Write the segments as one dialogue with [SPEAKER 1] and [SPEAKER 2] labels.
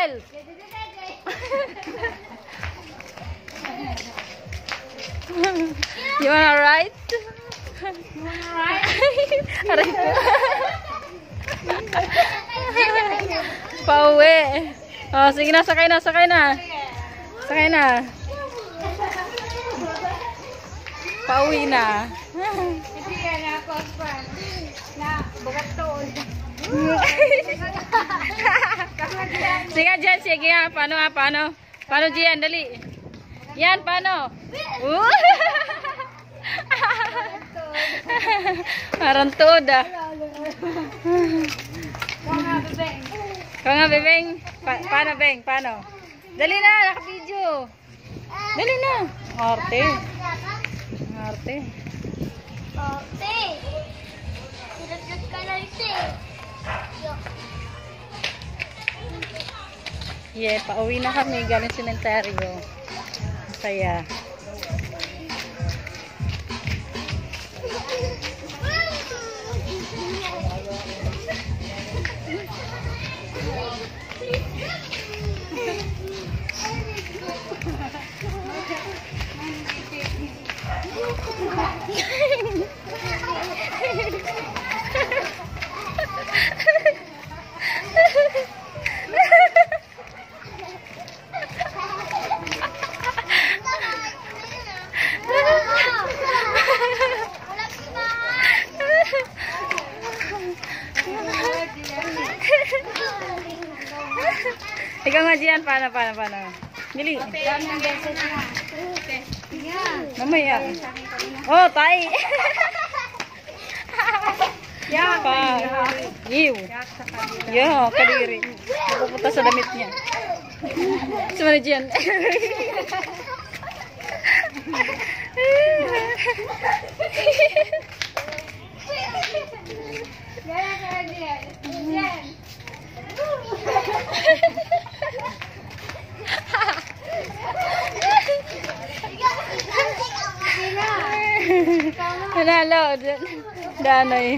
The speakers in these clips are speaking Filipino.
[SPEAKER 1] Jinsel! You wanna ride?
[SPEAKER 2] You wanna ride?
[SPEAKER 1] Aray ko. Pauwi. Oh, sige na, sakay na, sakay na. Sakay na. Pauwi na.
[SPEAKER 2] Hindi yan ako na bukat toon.
[SPEAKER 1] Sige, Jen, sige nga. Paano nga, paano? Paano, Jen? Dali. Yan, paano? Parang tuod ah. Kaya nga, Bebeng. Paano, Beng? Paano? Dali na, naka-video. Dali na. Arte. Arte.
[SPEAKER 2] Ate! Sinasat ka na ito
[SPEAKER 1] Yeah, pauwi na kami. Galing sementeryo. Masaya. Ikaw nga Gian, paano? Dili. Mamaya. Oh, tay.
[SPEAKER 2] Yeah,
[SPEAKER 1] Pa. Ew. Yo, kadiri. Pupunta sa damit niya. Sama ni Gian. Nanalo. Danoy.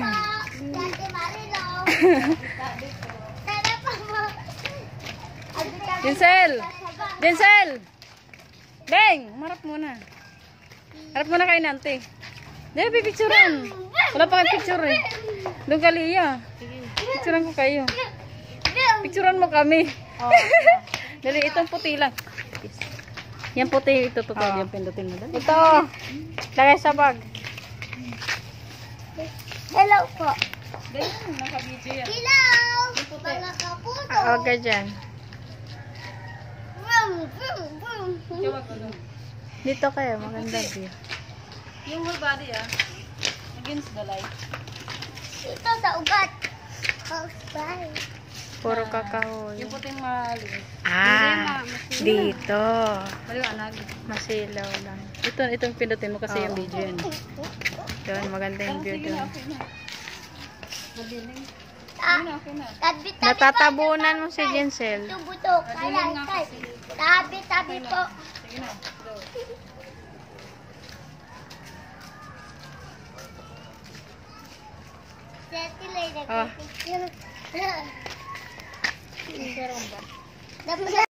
[SPEAKER 1] Jinsel! Jinsel! Beng! Marap muna. Harap muna kayo nanti. Dali, pipicturan. Wala pa kayo picture eh. Doon ka Lia. Picturan ko kayo. Picturan mo kami. Dali, itong puti lang. Yan puti, ito tutal. Yan pindutin mo. Dali.
[SPEAKER 2] Ito.
[SPEAKER 1] Lagay sa bag.
[SPEAKER 2] Hello po.
[SPEAKER 1] Dali, naka-video yan.
[SPEAKER 2] Hello. Mga kaputo.
[SPEAKER 1] Okay dyan. Dito kayo, maganda view. Yung whole body against the light.
[SPEAKER 2] Ito sa ugat. Bye.
[SPEAKER 1] Puro kakahoy.
[SPEAKER 2] Yung puting maliit.
[SPEAKER 1] Dito.
[SPEAKER 2] Maliwanag.
[SPEAKER 1] Masilaw lang. Itong pindutin mo kasi yung video yan. Yun, maganda yung view doon.
[SPEAKER 2] Madilim.
[SPEAKER 1] Natatabunan mo si Jinsel.
[SPEAKER 2] Tubutok. Tabi po.
[SPEAKER 1] Sige na.
[SPEAKER 2] Settle
[SPEAKER 1] Ah.
[SPEAKER 2] lang.